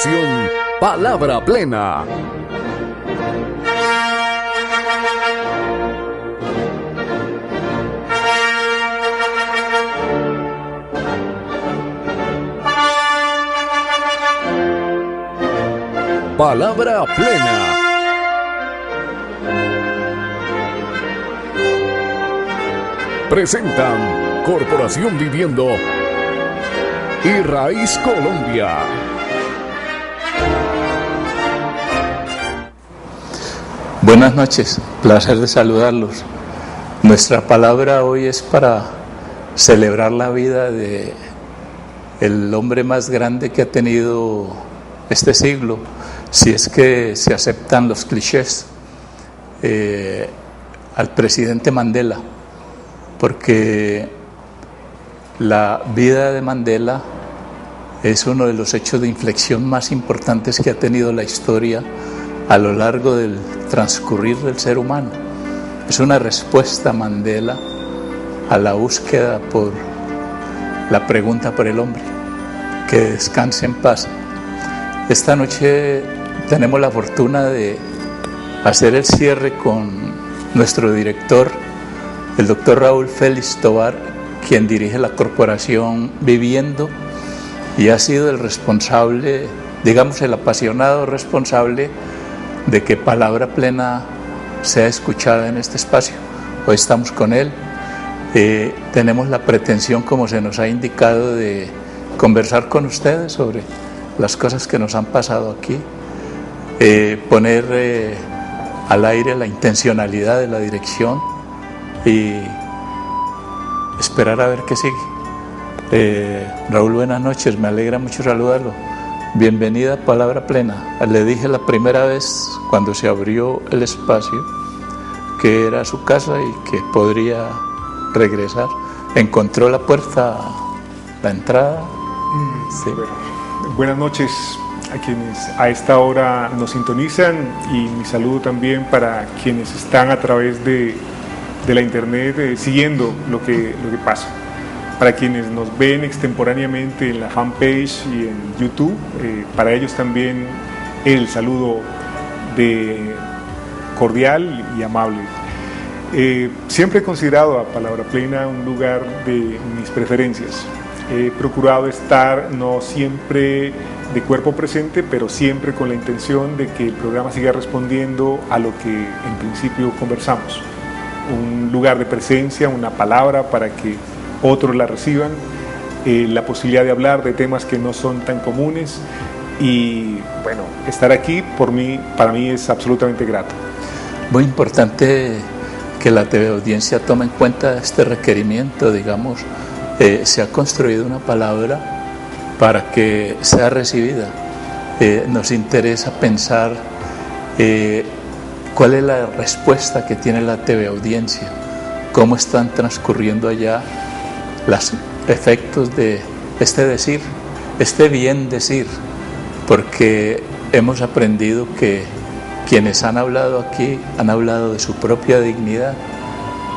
Corporación Palabra Plena. Palabra Plena. Presentan Corporación Viviendo y Raíz Colombia. Buenas noches, placer de saludarlos. Nuestra palabra hoy es para celebrar la vida de el hombre más grande que ha tenido este siglo, si es que se aceptan los clichés, al presidente Mandela, porque la vida de Mandela es uno de los hechos de inflexión más importantes que ha tenido la historia a lo largo del transcurrir del ser humano. Es una respuesta, Mandela, a la búsqueda por la pregunta por el hombre. Que descanse en paz. Esta noche tenemos la fortuna de hacer el cierre con nuestro director, el doctor Raúl Félix Tovar, quien dirige la Corporación Viviendo y ha sido el responsable, digamos el apasionado responsable de que Palabra Plena sea escuchada en este espacio. Hoy estamos con él, tenemos la pretensión, como se nos ha indicado, de conversar con ustedes sobre las cosas que nos han pasado aquí, poner al aire la intencionalidad de la dirección y esperar a ver qué sigue. Raúl, buenas noches, me alegra mucho saludarlo. Bienvenida a Palabra Plena. Le dije la primera vez cuando se abrió el espacio que era su casa y que podría regresar. Encontró la puerta, la entrada. Sí. Buenas noches a quienes a esta hora nos sintonizan y mi saludo también para quienes están a través de la internet siguiendo lo que pasa. Para quienes nos ven extemporáneamente en la fanpage y en YouTube, para ellos también el saludo cordial y amable. Siempre he considerado a Palabra Plena un lugar de mis preferencias. He procurado estar no siempre de cuerpo presente, pero siempre con la intención de que el programa siga respondiendo a lo que en principio conversamos. Un lugar de presencia, una palabra para que otros la reciban, la posibilidad de hablar de temas que no son tan comunes y bueno, estar aquí para mí es absolutamente grato. Muy importante que la TV audiencia tome en cuenta este requerimiento, digamos, se ha construido una palabra para que sea recibida. Nos interesa pensar cuál es la respuesta que tiene la TV audiencia, cómo están transcurriendo allá los efectos de este decir, este bien decir, porque hemos aprendido que quienes han hablado aquí han hablado de su propia dignidad,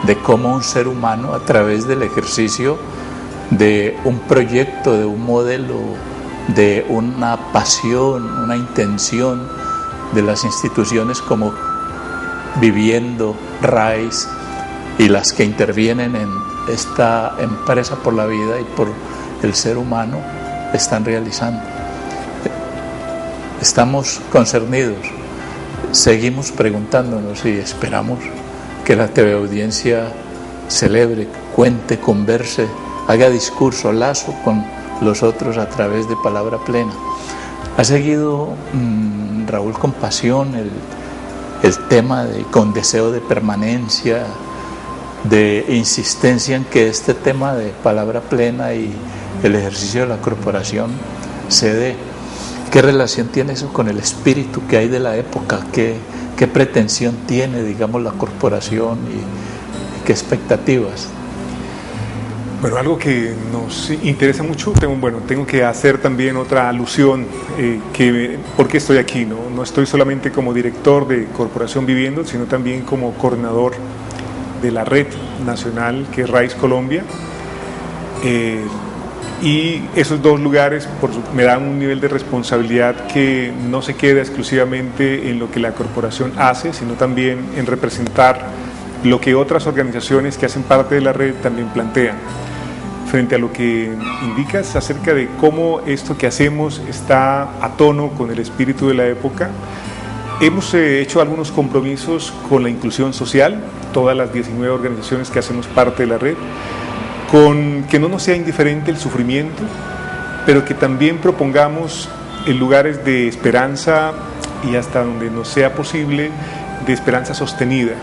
de cómo un ser humano a través del ejercicio de un proyecto, de un modelo, de una pasión, una intención de las instituciones como Viviendo, Raíz y las que intervienen en esta empresa por la vida y por el ser humano están realizando. Estamos concernidos, seguimos preguntándonos y esperamos que la TV audiencia celebre, cuente, converse, haga discurso, lazo con los otros a través de Palabra Plena. Ha seguido Raúl con pasión el tema con deseo de permanencia, de insistencia en que este tema de Palabra Plena y el ejercicio de la corporación se dé. ¿Qué relación tiene eso con el espíritu que hay de la época? ¿Qué pretensión tiene, digamos, la corporación y qué expectativas? Bueno, algo que nos interesa mucho, tengo que hacer también otra alusión, ¿por qué estoy aquí? No estoy solamente como director de Corporación Viviendo, sino también como coordinador de la red nacional que es Raíz Colombia. y esos dos lugares me dan un nivel de responsabilidad que no se queda exclusivamente en lo que la corporación hace, sino también en representar lo que otras organizaciones que hacen parte de la red también plantean. Frente a lo que indicas acerca de cómo esto que hacemos está a tono con el espíritu de la época, hemos hecho algunos compromisos con la inclusión social, todas las 19 organizaciones que hacemos parte de la red, con que no nos sea indiferente el sufrimiento, pero que también propongamos en lugares de esperanza y hasta donde nos sea posible, de esperanza sostenida.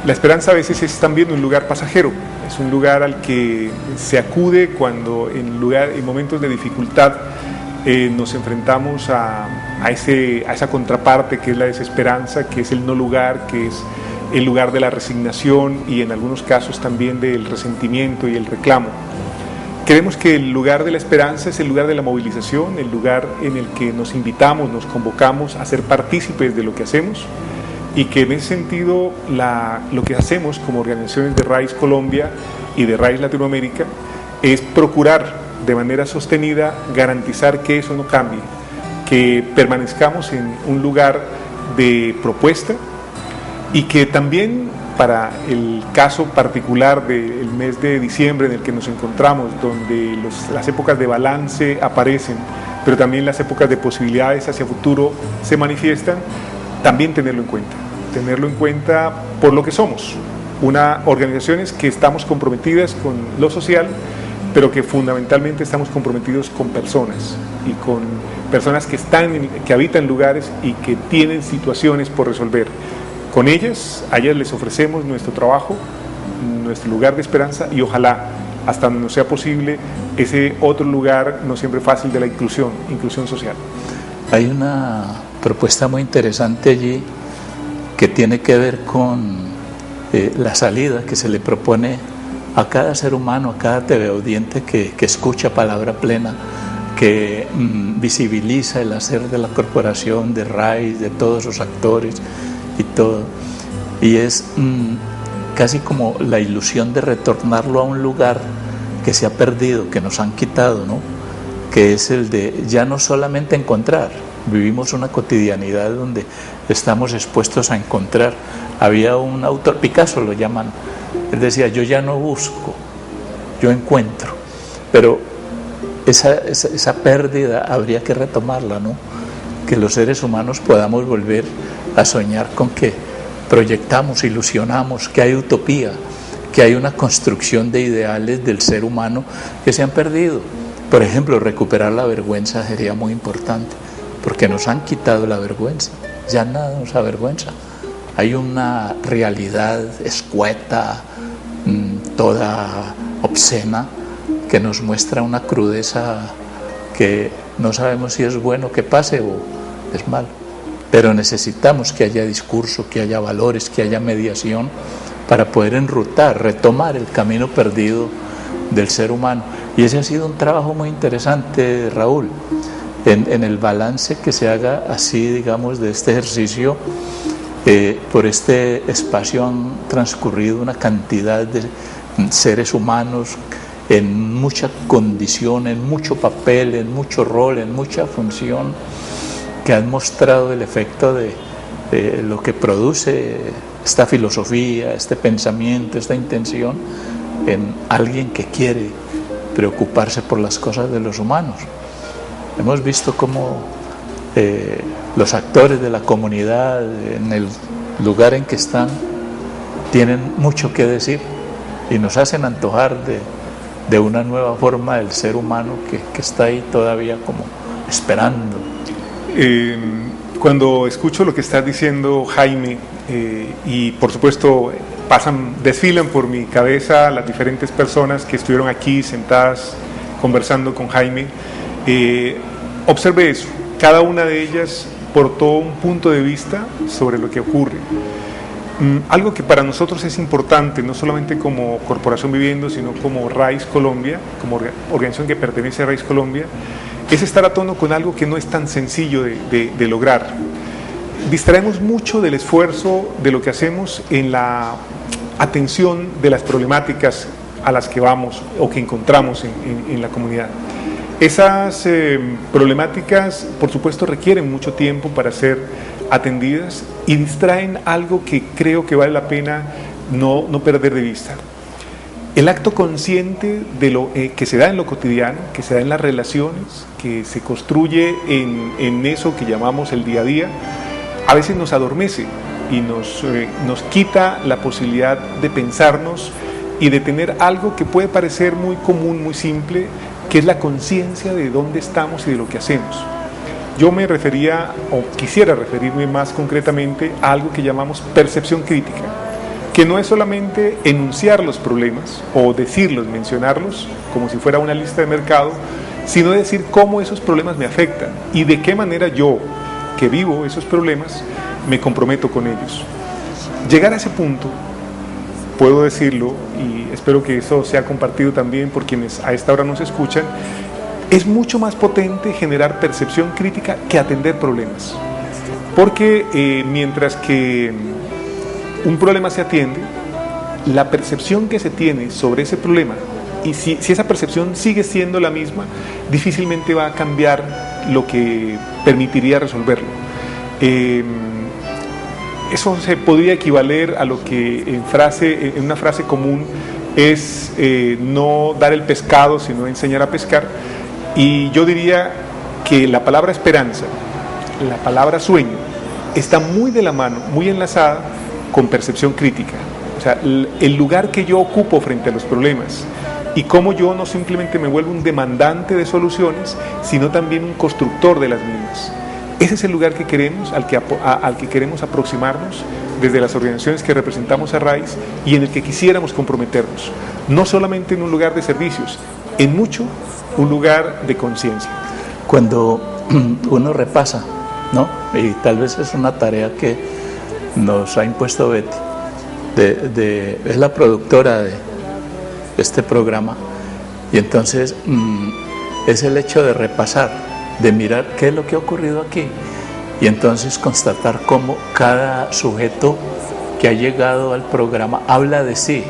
La esperanza a veces es también un lugar pasajero, es un lugar al que se acude cuando en momentos de dificultad nos enfrentamos a esa contraparte que es la desesperanza, que es el no lugar, que es el lugar de la resignación y en algunos casos también del resentimiento y el reclamo. Creemos que el lugar de la esperanza es el lugar de la movilización, el lugar en el que nos invitamos, nos convocamos a ser partícipes de lo que hacemos, y que en ese sentido lo que hacemos como organizaciones de Raíz Colombia y de Raíz Latinoamérica es procurar de manera sostenida garantizar que eso no cambie, que permanezcamos en un lugar de propuesta y que también para el caso particular del mes de diciembre en el que nos encontramos, donde las épocas de balance aparecen, pero también las épocas de posibilidades hacia futuro se manifiestan, también tenerlo en cuenta por lo que somos, organizaciones que estamos comprometidas con lo social, pero que fundamentalmente estamos comprometidos con personas y con personas que habitan lugares y que tienen situaciones por resolver. Con ellas, a ellas les ofrecemos nuestro trabajo, nuestro lugar de esperanza y ojalá, hasta donde nos sea posible, ese otro lugar no siempre fácil de la inclusión social. Hay una propuesta muy interesante allí que tiene que ver con la salida que se le propone a cada ser humano, a cada teleaudiente que escucha Palabra Plena, que visibiliza el hacer de la corporación, de Raíz, de todos sus actores y todo. Y es casi como la ilusión de retornarlo a un lugar que se ha perdido, que nos han quitado, ¿no? Que es el de ya no solamente encontrar, vivimos una cotidianidad donde estamos expuestos a encontrar. Había un autor, Picasso lo llaman, él decía, yo ya no busco, yo encuentro, pero esa pérdida habría que retomarla, ¿no? Que los seres humanos podamos volver a soñar con que proyectamos, ilusionamos, que hay utopía, que hay una construcción de ideales del ser humano que se han perdido. Por ejemplo, recuperar la vergüenza sería muy importante, porque nos han quitado la vergüenza, ya nada nos avergüenza. Hay una realidad escueta, toda obscena, que nos muestra una crudeza que no sabemos si es bueno que pase o es malo. Pero necesitamos que haya discurso, que haya valores, que haya mediación para poder enrutar, retomar el camino perdido del ser humano. Y ese ha sido un trabajo muy interesante, Raúl, en el balance que se haga así, digamos, de este ejercicio. Por este espacio han transcurrido una cantidad de seres humanos en mucha condición, en mucho papel, en mucho rol, en mucha función, que han mostrado el efecto de lo que produce esta filosofía, este pensamiento, esta intención en alguien que quiere preocuparse por las cosas de los humanos. Hemos visto cómo los actores de la comunidad, en el lugar en que están, tienen mucho que decir y nos hacen antojar de una nueva forma del ser humano que está ahí todavía como esperando. Cuando escucho lo que estás diciendo, Jaime, y por supuesto desfilan por mi cabeza las diferentes personas que estuvieron aquí sentadas conversando con Jaime, observe eso, cada una de ellas portó un punto de vista sobre lo que ocurre. Algo que para nosotros es importante, no solamente como Corporación Viviendo, sino como Raíz Colombia, como organización que pertenece a Raíz Colombia, es estar a tono con algo que no es tan sencillo de lograr. Distraemos mucho del esfuerzo de lo que hacemos en la atención de las problemáticas a las que vamos o que encontramos en la comunidad. Esas problemáticas, por supuesto, requieren mucho tiempo para ser atendidas y distraen algo que creo que vale la pena no perder de vista. El acto consciente de lo que se da en lo cotidiano, que se da en las relaciones, que se construye en eso que llamamos el día a día, a veces nos adormece y nos quita la posibilidad de pensarnos y de tener algo que puede parecer muy común, muy simple, que es la conciencia de dónde estamos y de lo que hacemos. Yo me refería, o quisiera referirme más concretamente, a algo que llamamos percepción crítica, que no es solamente enunciar los problemas o decirlos, mencionarlos, como si fuera una lista de mercado, sino decir cómo esos problemas me afectan y de qué manera yo, que vivo esos problemas, me comprometo con ellos. Llegar a ese punto, puedo decirlo, y espero que eso sea compartido también por quienes a esta hora nos escuchan, es mucho más potente generar percepción crítica que atender problemas. Porque mientras que un problema se atiende, la percepción que se tiene sobre ese problema, y si esa percepción sigue siendo la misma, difícilmente va a cambiar lo que permitiría resolverlo. Eso se podría equivaler a lo que en una frase común es no dar el pescado, sino enseñar a pescar. Y yo diría que la palabra esperanza, la palabra sueño, está muy de la mano, muy enlazada con percepción crítica. O sea, el lugar que yo ocupo frente a los problemas y cómo yo no simplemente me vuelvo un demandante de soluciones, sino también un constructor de las mismas. Ese es el lugar que queremos, al que queremos aproximarnos desde las organizaciones que representamos a RAIS y en el que quisiéramos comprometernos. No solamente en un lugar de servicios, en mucho un lugar de conciencia. Cuando uno repasa, ¿no? Y tal vez es una tarea que nos ha impuesto Betty, es la productora de este programa, y entonces es el hecho de repasar, de mirar qué es lo que ha ocurrido aquí y entonces constatar cómo cada sujeto que ha llegado al programa habla de sí,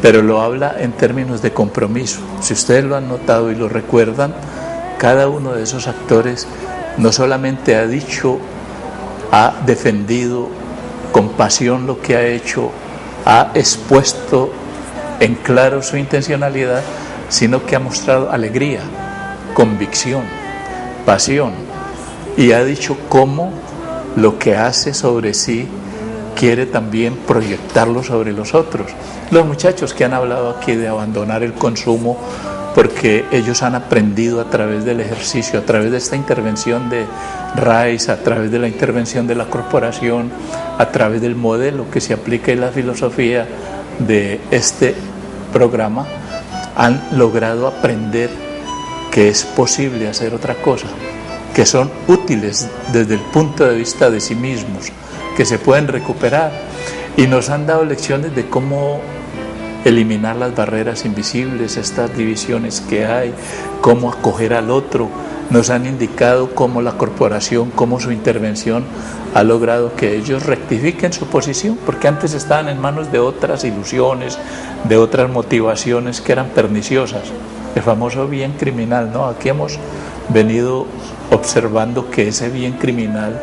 pero lo habla en términos de compromiso. Si ustedes lo han notado y lo recuerdan, cada uno de esos actores no solamente ha dicho, ha defendido con pasión lo que ha hecho, ha expuesto en claro su intencionalidad, sino que ha mostrado alegría, convicción, pasión, y ha dicho cómo lo que hace sobre sí quiere también proyectarlo sobre los otros. Los muchachos que han hablado aquí de abandonar el consumo porque ellos han aprendido a través del ejercicio, a través de esta intervención de RAIS, a través de la intervención de la corporación, a través del modelo que se aplica en la filosofía de este programa, han logrado aprender que es posible hacer otra cosa, que son útiles desde el punto de vista de sí mismos, que se pueden recuperar, y nos han dado lecciones de cómo eliminar las barreras invisibles, estas divisiones que hay, cómo acoger al otro. Nos han indicado cómo la corporación, cómo su intervención ha logrado que ellos rectifiquen su posición, porque antes estaban en manos de otras ilusiones, de otras motivaciones que eran perniciosas. El famoso bien criminal, ¿no? Aquí hemos venido observando que ese bien criminal,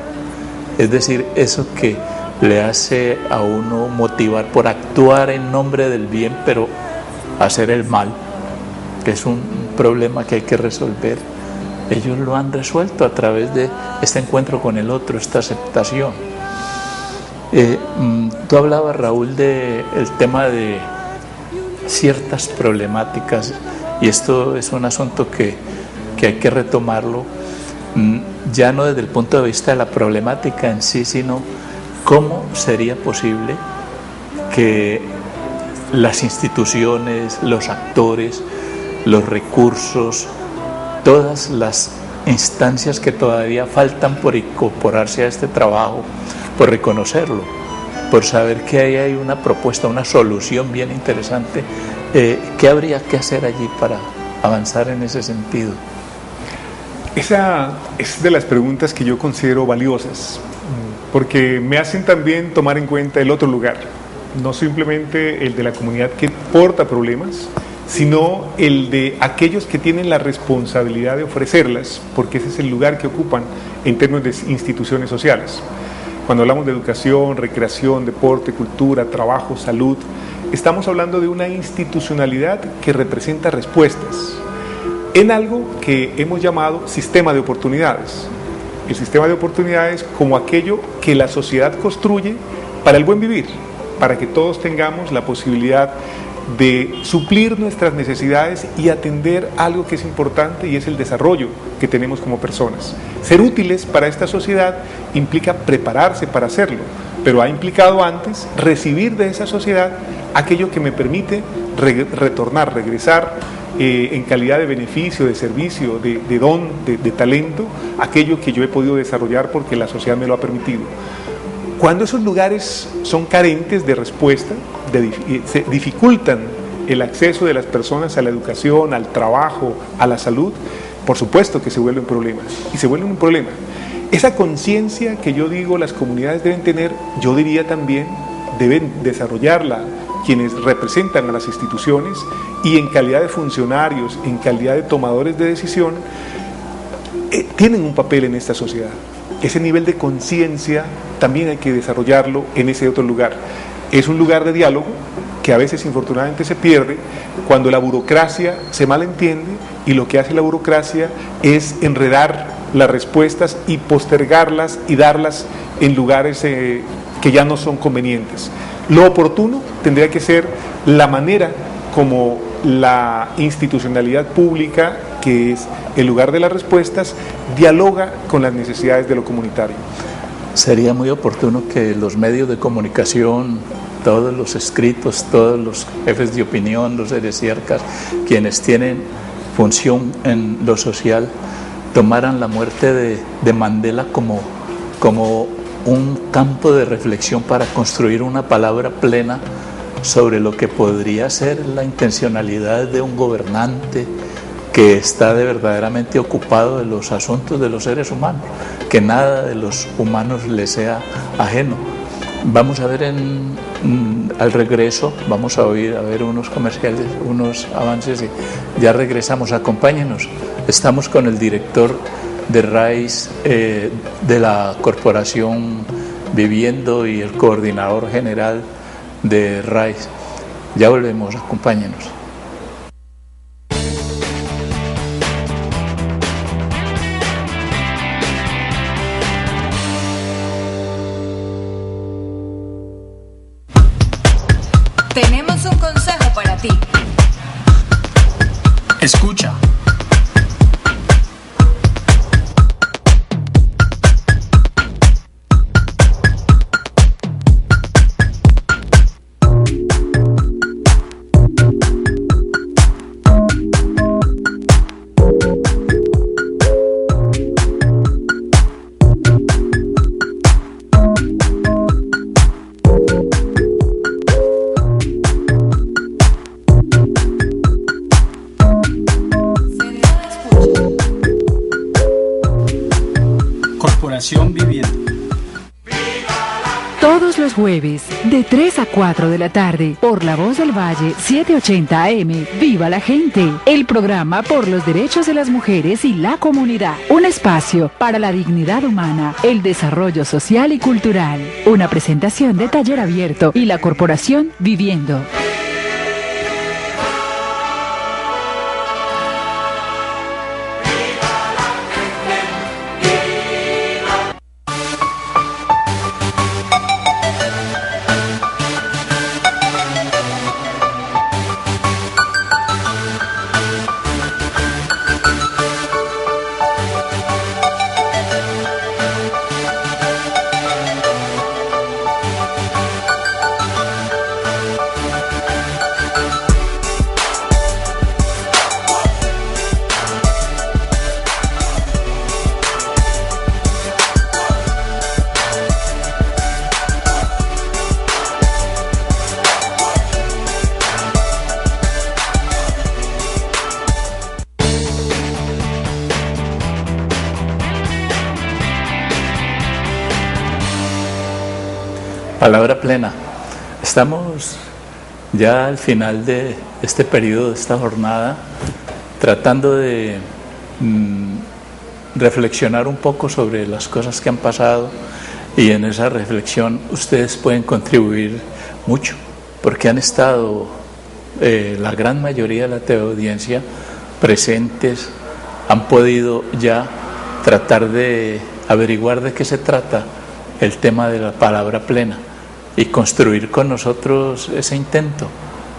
es decir, eso que le hace a uno motivar por actuar en nombre del bien, pero hacer el mal, que es un problema que hay que resolver, ellos lo han resuelto a través de este encuentro con el otro, esta aceptación. Tú hablabas, Raúl, del tema de ciertas problemáticas, y esto es un asunto que hay que retomarlo, ya no desde el punto de vista de la problemática en sí, sino cómo sería posible que las instituciones, los actores, los recursos, todas las instancias que todavía faltan por incorporarse a este trabajo, por reconocerlo, por saber que ahí hay una propuesta, una solución bien interesante, ¿qué habría que hacer allí para avanzar en ese sentido? Esa es de las preguntas que yo considero valiosas, porque me hacen también tomar en cuenta el otro lugar, no simplemente el de la comunidad que porta problemas, sino el de aquellos que tienen la responsabilidad de ofrecerlas, porque ese es el lugar que ocupan en términos de instituciones sociales. Cuando hablamos de educación, recreación, deporte, cultura, trabajo, salud, estamos hablando de una institucionalidad que representa respuestas en algo que hemos llamado sistema de oportunidades. El sistema de oportunidades como aquello que la sociedad construye para el buen vivir, para que todos tengamos la posibilidad de suplir nuestras necesidades y atender algo que es importante, y es el desarrollo que tenemos como personas. Ser útiles para esta sociedad implica prepararse para hacerlo, pero ha implicado antes recibir de esa sociedad aquello que me permite retornar, regresar en calidad de beneficio, de servicio, de don, de talento, aquello que yo he podido desarrollar porque la sociedad me lo ha permitido. Cuando esos lugares son carentes de respuesta, se dificultan el acceso de las personas a la educación, al trabajo, a la salud, por supuesto que se vuelven problemas, y se vuelven un problema. Esa conciencia que yo digo las comunidades deben tener, yo diría también, deben desarrollarla quienes representan a las instituciones, y en calidad de funcionarios, en calidad de tomadores de decisión, tienen un papel en esta sociedad. Ese nivel de conciencia también hay que desarrollarlo en ese otro lugar. Es un lugar de diálogo que a veces infortunadamente se pierde cuando la burocracia se malentiende, y lo que hace la burocracia es enredar las respuestas y postergarlas y darlas en lugares que ya no son convenientes. Lo oportuno tendría que ser la manera como la institucionalidad pública, que es el lugar de las respuestas, dialoga con las necesidades de lo comunitario. Sería muy oportuno que los medios de comunicación, todos los escritos, todos los jefes de opinión, los heresiarcas, quienes tienen función en lo social, tomaran la muerte de Mandela como un campo de reflexión para construir una palabra plena sobre lo que podría ser la intencionalidad de un gobernante que está verdaderamente ocupado de los asuntos de los seres humanos, que nada de los humanos le sea ajeno. Vamos a ver al regreso, vamos a ver unos comerciales, unos avances, y ya regresamos. Acompáñenos. Estamos con el director de RAIS, de la Corporación Viviendo, y el coordinador general de RAIS. Ya volvemos, acompáñenos. Tenemos un consejo para ti. Escucha. Corporación Viviendo. Todos los jueves, de 3 a 4 de la tarde, por La Voz del Valle, 780 AM, ¡Viva la Gente! El programa por los derechos de las mujeres y la comunidad. Un espacio para la dignidad humana, el desarrollo social y cultural. Una presentación de Taller Abierto y la Corporación Viviendo. Palabra plena. Estamos ya al final de este periodo, de esta jornada, tratando de reflexionar un poco sobre las cosas que han pasado, y en esa reflexión ustedes pueden contribuir mucho, porque han estado la gran mayoría de la teleaudiencia presentes, han podido ya tratar de averiguar de qué se trata el tema de la palabra plena y construir con nosotros ese intento,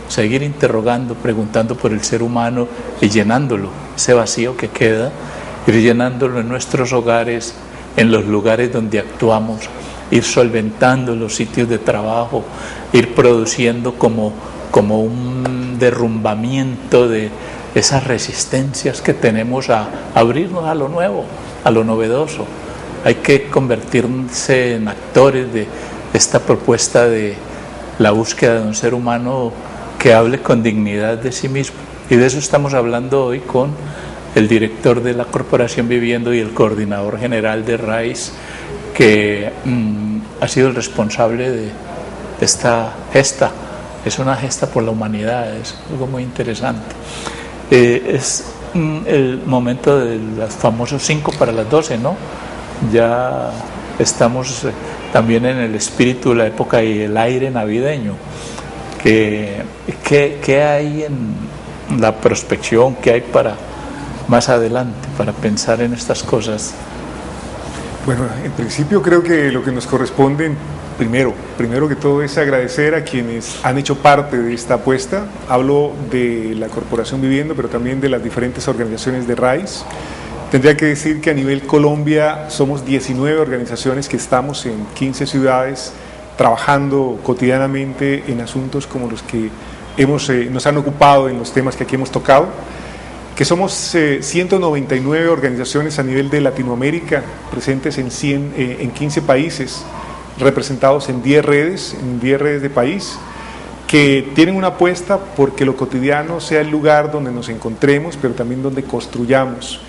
seguir interrogando, preguntando por el ser humano y llenándolo, ese vacío que queda, ir llenándolo en nuestros hogares, en los lugares donde actuamos, ir solventando los sitios de trabajo, ir produciendo como un derrumbamiento de esas resistencias que tenemos a abrirnos a lo nuevo, a lo novedoso. Hay que convertirse en actores de esta propuesta de la búsqueda de un ser humano que hable con dignidad de sí mismo. Y de eso estamos hablando hoy con el director de la Corporación Viviendo y el coordinador general de RAIS, que ha sido el responsable de esta gesta. Es una gesta por la humanidad, es algo muy interesante. Es el momento de los famosos 5 para las 12, ¿no? Ya estamos también en el espíritu de la época y el aire navideño. ¿Qué hay en la prospección? ¿Qué hay para más adelante, para pensar en estas cosas? Bueno, en principio creo que lo que nos corresponde primero que todo es agradecer a quienes han hecho parte de esta apuesta. Hablo de la Corporación Viviendo, pero también de las diferentes organizaciones de RAIS. Tendría que decir que a nivel Colombia somos 19 organizaciones que estamos en 15 ciudades trabajando cotidianamente en asuntos como los que nos han ocupado en los temas que aquí hemos tocado, que somos 199 organizaciones a nivel de Latinoamérica, presentes en 15 países, representados en 10 redes de país, que tienen una apuesta porque lo cotidiano sea el lugar donde nos encontremos, pero también donde construyamos.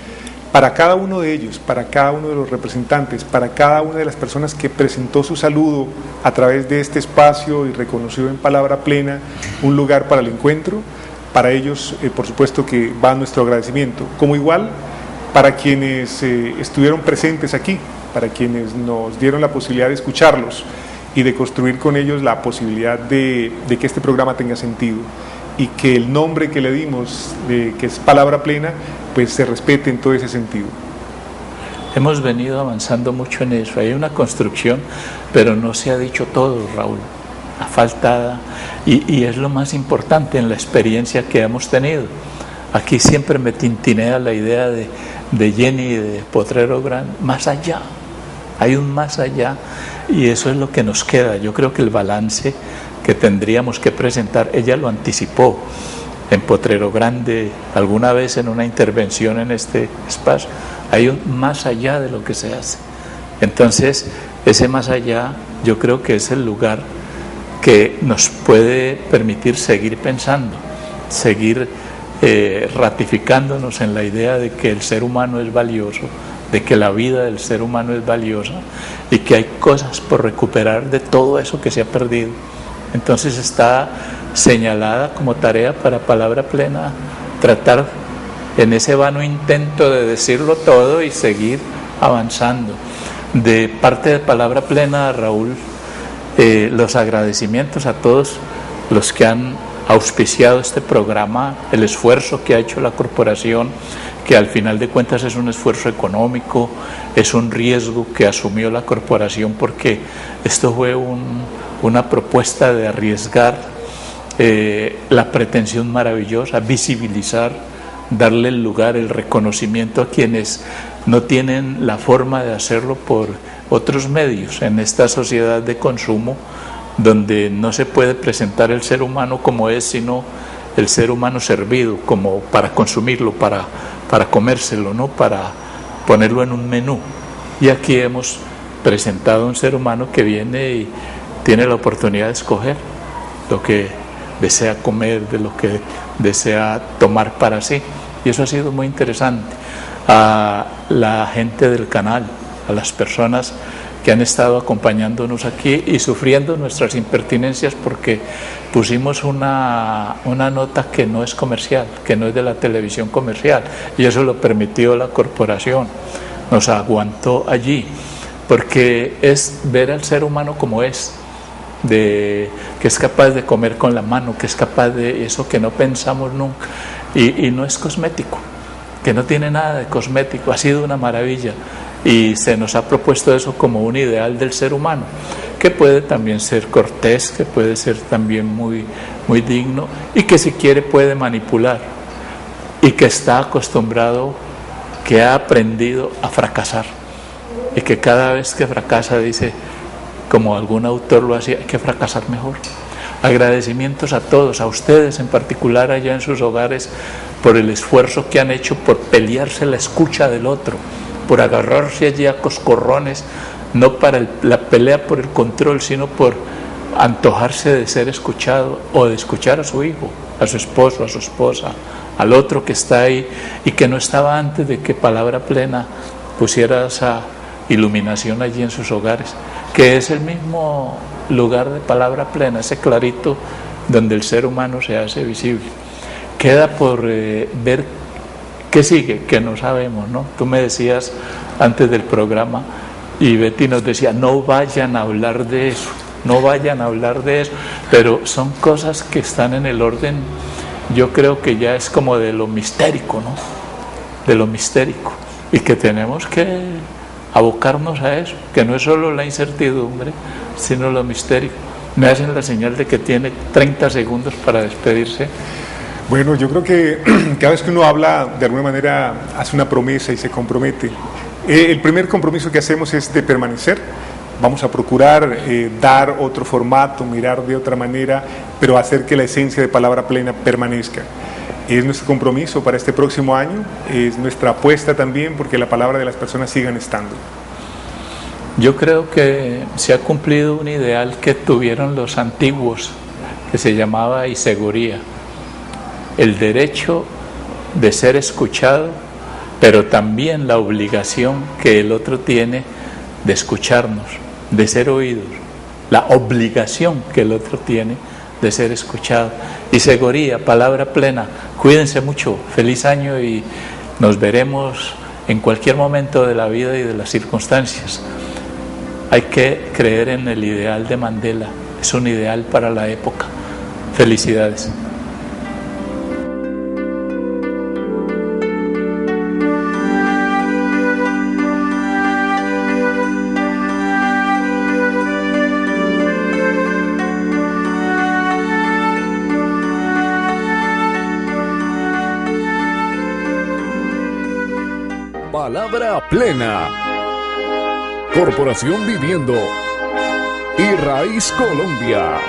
Para cada uno de ellos, para cada uno de los representantes, para cada una de las personas que presentó su saludo a través de este espacio y reconoció en palabra plena un lugar para el encuentro, para ellos, por supuesto que va nuestro agradecimiento. Como igual, para quienes estuvieron presentes aquí, para quienes nos dieron la posibilidad de escucharlos y de construir con ellos la posibilidad de que este programa tenga sentido y que el nombre que le dimos, que es Palabra Plena, pues se respete en todo ese sentido. Hemos venido avanzando mucho en eso, hay una construcción, pero no se ha dicho todo, Raúl. Falta, y es lo más importante en la experiencia que hemos tenido. Aquí siempre me tintinea la idea de Jenny de Potrero Grande, más allá, hay un más allá, y eso es lo que nos queda. Yo creo que el balance que tendríamos que presentar, ella lo anticipó en Potrero Grande alguna vez en una intervención en este espacio, hay un más allá de lo que se hace. Entonces, ese más allá yo creo que es el lugar que nos puede permitir seguir pensando, seguir ratificándonos en la idea de que el ser humano es valioso, de que la vida del ser humano es valiosa y que hay cosas por recuperar de todo eso que se ha perdido. Entonces está señalada como tarea para Palabra Plena tratar en ese vano intento de decirlo todo y seguir avanzando. De parte de Palabra Plena, Raúl, los agradecimientos a todos los que han auspiciado este programa, el esfuerzo que ha hecho la corporación, que al final de cuentas es un esfuerzo económico, es un riesgo que asumió la corporación porque esto fue una propuesta de arriesgar la pretensión maravillosa, visibilizar, darle el lugar, el reconocimiento a quienes no tienen la forma de hacerlo por otros medios en esta sociedad de consumo donde no se puede presentar el ser humano como es, sino el ser humano servido, como para consumirlo, para comérselo, ¿no? Para ponerlo en un menú. Y aquí hemos presentado un ser humano que viene y tiene la oportunidad de escoger lo que desea comer, de lo que desea tomar para sí. Y eso ha sido muy interesante. A la gente del canal, a las personas que han estado acompañándonos aquí y sufriendo nuestras impertinencias porque pusimos una nota que no es comercial, que no es de la televisión comercial, y eso lo permitió la corporación, nos aguantó allí, porque es ver al ser humano como es, que es capaz de comer con la mano, que es capaz de eso que no pensamos nunca, y no es cosmético, que no tiene nada de cosmético, ha sido una maravilla. Y se nos ha propuesto eso como un ideal del ser humano, que puede también ser cortés, que puede ser también muy, muy digno, y que si quiere puede manipular, y que está acostumbrado, que ha aprendido a fracasar, y que cada vez que fracasa dice, como algún autor lo hacía, hay que fracasar mejor. Agradecimientos a todos, a ustedes en particular allá en sus hogares, por el esfuerzo que han hecho por pelearse la escucha del otro, por agarrarse allí a coscorrones, no para la pelea por el control, sino por antojarse de ser escuchado o de escuchar a su hijo, a su esposo, a su esposa, al otro que está ahí y que no estaba antes de que Palabra Plena pusiera esa iluminación allí en sus hogares, que es el mismo lugar de Palabra Plena, ese clarito donde el ser humano se hace visible. Queda por ver qué sigue, que no sabemos, ¿no? Tú me decías antes del programa, y Betty nos decía, no vayan a hablar de eso, no vayan a hablar de eso, pero son cosas que están en el orden, yo creo que ya es como de lo mistérico, ¿no? De lo mistérico, y que tenemos que abocarnos a eso, que no es solo la incertidumbre, sino lo mistérico. Me hacen la señal de que tiene 30 segundos para despedirse. Bueno, yo creo que cada vez que uno habla, de alguna manera hace una promesa y se compromete. El primer compromiso que hacemos es de permanecer. Vamos a procurar dar otro formato, mirar de otra manera, pero hacer que la esencia de Palabra Plena permanezca. Es nuestro compromiso para este próximo año, es nuestra apuesta también porque la palabra de las personas sigan estando. Yo creo que se ha cumplido un ideal que tuvieron los antiguos, que se llamaba iseguría, el derecho de ser escuchado, pero también la obligación que el otro tiene de escucharnos, de ser oídos, la obligación que el otro tiene de ser escuchado. Iseguría, Palabra Plena, cuídense mucho, feliz año y nos veremos en cualquier momento de la vida y de las circunstancias. Hay que creer en el ideal de Mandela, es un ideal para la época. Felicidades. Palabra Plena. Corporación Viviendo y Raíz Colombia.